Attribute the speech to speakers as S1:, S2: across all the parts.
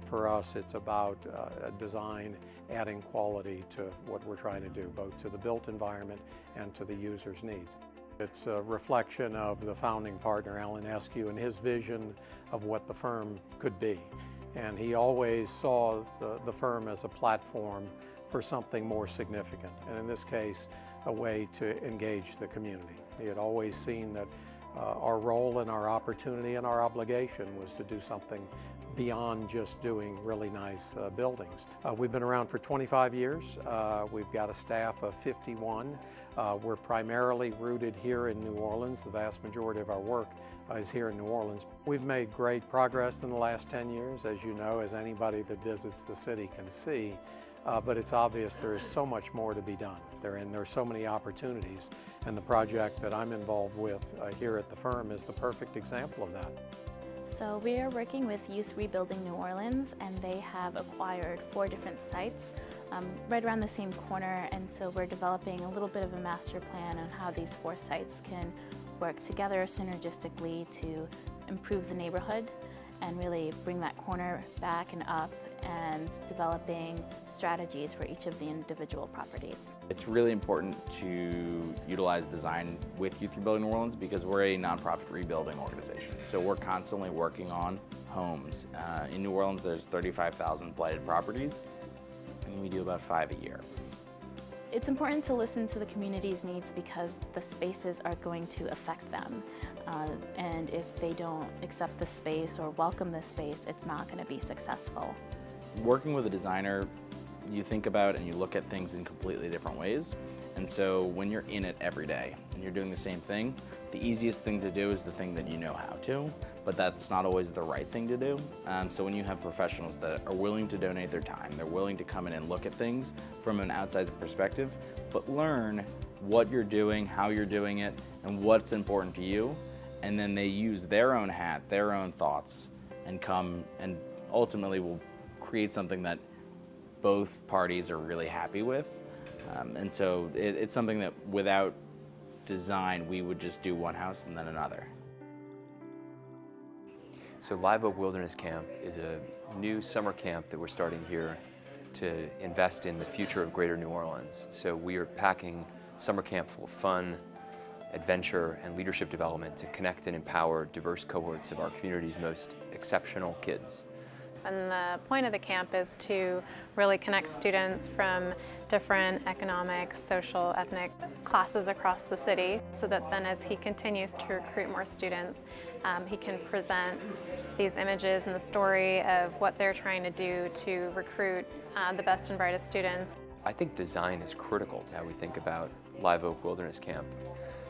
S1: For us, it's about design adding quality to what we're trying to do, both to the built environment and to the user's needs. It's a reflection of the founding partner, Alan Eskew, and his vision of what the firm could be. And he always saw the firm as a platform for something more significant, and in this case, a way to engage the community. He had always seen that our role and our opportunity and our obligation was to do something beyond just doing really nice buildings. We've been around for 25 years. We've got a staff of 51. We're primarily rooted here in New Orleans. The vast majority of our work is here in New Orleans. We've made great progress in the last 10 years, as you know, as anybody that visits the city can see. But it's obvious there is so much more to be done. There are so many opportunities, and the project that I'm involved with here at the firm is the perfect example of that.
S2: So we are working with Youth Rebuilding New Orleans, and they have acquired 4 different sites right around the same corner, and so we're developing a little bit of a master plan on how these 4 sites can work together synergistically to improve the neighborhood and really bring that corner back and up, and developing strategies for each of the individual properties.
S3: It's really important to utilize design with Youth Rebuilding New Orleans because we're a nonprofit rebuilding organization. So we're constantly working on homes. In New Orleans, there's 35,000 blighted properties, and we do about 5 a year.
S2: It's important to listen to the community's needs because the spaces are going to affect them. And if they don't accept the space or welcome the space, it's not going to be successful.
S3: Working with a designer, you think about and you look at things in completely different ways. And so when you're in it every day and you're doing the same thing, the easiest thing to do is the thing that you know how to, but that's not always the right thing to do. So when you have professionals that are willing to donate their time, they're willing to come in and look at things from an outside perspective, but learn what you're doing, how you're doing it, and what's important to you, and then they use their own hat, their own thoughts, and come and ultimately will create something that both parties are really happy with. And so it's something that without design, we would just do one house and then another.
S4: So Live Oak Wilderness Camp is a new summer camp that we're starting here to invest in the future of Greater New Orleans. So we are packing summer camp full of fun, adventure, and leadership development to connect and empower diverse cohorts of our community's most exceptional kids.
S5: And the point of the camp is to really connect students from different economic, social, ethnic classes across the city, so that then as he continues to recruit more students, he can present these images and the story of what they're trying to do to recruit the best and brightest students.
S4: I think design is critical to how we think about Live Oak Wilderness Camp.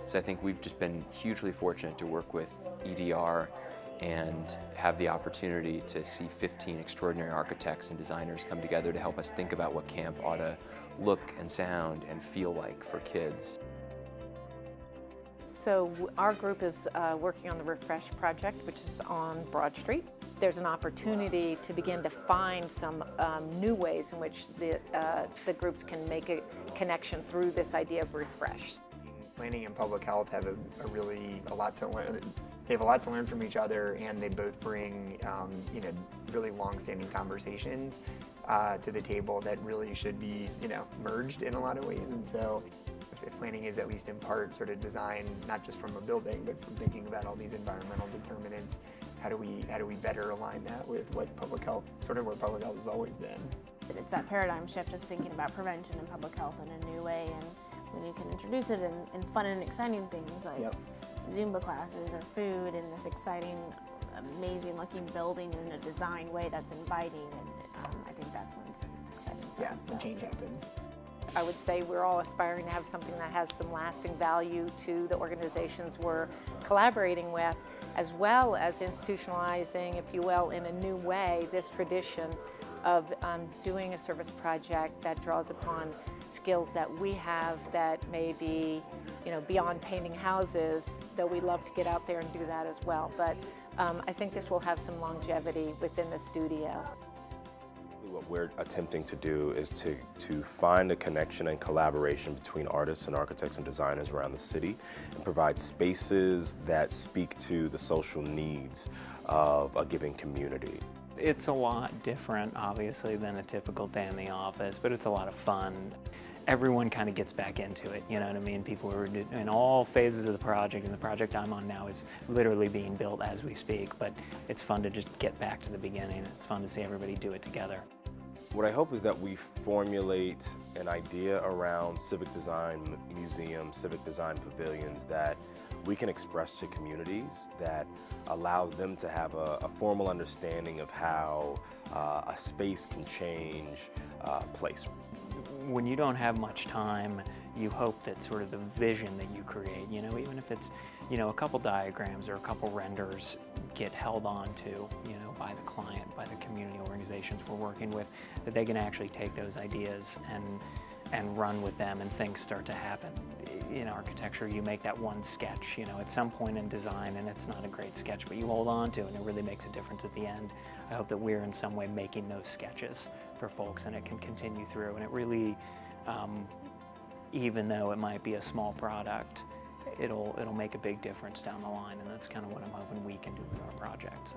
S4: So I think we've just been hugely fortunate to work with EDR and have the opportunity to see 15 extraordinary architects and designers come together to help us think about what camp ought to look and sound and feel like for kids.
S6: So our group is working on the Refresh project, which is on Broad Street. There's an opportunity to begin to find some new ways in which the groups can make a connection through this idea of refresh.
S7: Planning and public health have a lot to learn. They have a lot to learn from each other, and they both bring really long-standing conversations to the table that really should be merged in a lot of ways. And so if planning is at least in part sort of designed not just from a building but from thinking about all these environmental determinants, how do we better align that with what public health has always been.
S8: It's that paradigm shift of thinking about prevention and public health in a new way, and when you can introduce it in fun and exciting things like Zumba classes or food in this exciting, amazing looking building in a design way that's inviting, and I think that's when it's exciting.
S7: Yeah, some change happens.
S6: I would say we're all aspiring to have something that has some lasting value to the organizations we're collaborating with, as well as institutionalizing, if you will, in a new way, this tradition of doing a service project that draws upon skills that we have that may be, beyond painting houses, though we love to get out there and do that as well. But I think this will have some longevity within the studio.
S9: What we're attempting to do is to find a connection and collaboration between artists and architects and designers around the city and provide spaces that speak to the social needs of a given community.
S10: It's a lot different, obviously, than a typical day in the office, but it's a lot of fun. Everyone kind of gets back into it, you know what I mean? People are in all phases of the project, and the project I'm on now is literally being built as we speak, but it's fun to just get back to the beginning. It's fun to see everybody do it together.
S9: What I hope is that we formulate an idea around civic design museums, civic design pavilions that we can express to communities, that allows them to have a formal understanding of how a space can change a place.
S10: When you don't have much time, you hope that sort of the vision that you create, you know, even if it's, you know, a couple diagrams or a couple renders get held on to, you know, by the client, by the community organizations we're working with, that they can actually take those ideas and run with them, and things start to happen. In architecture, you make that one sketch, you know, at some point in design, and it's not a great sketch, but you hold on to it, and it really makes a difference at the end. I hope that we're in some way making those sketches for folks, and it can continue through, and it really, even though it might be a small product, it'll make a big difference down the line, and that's kind of what I'm hoping we can do with our project. So.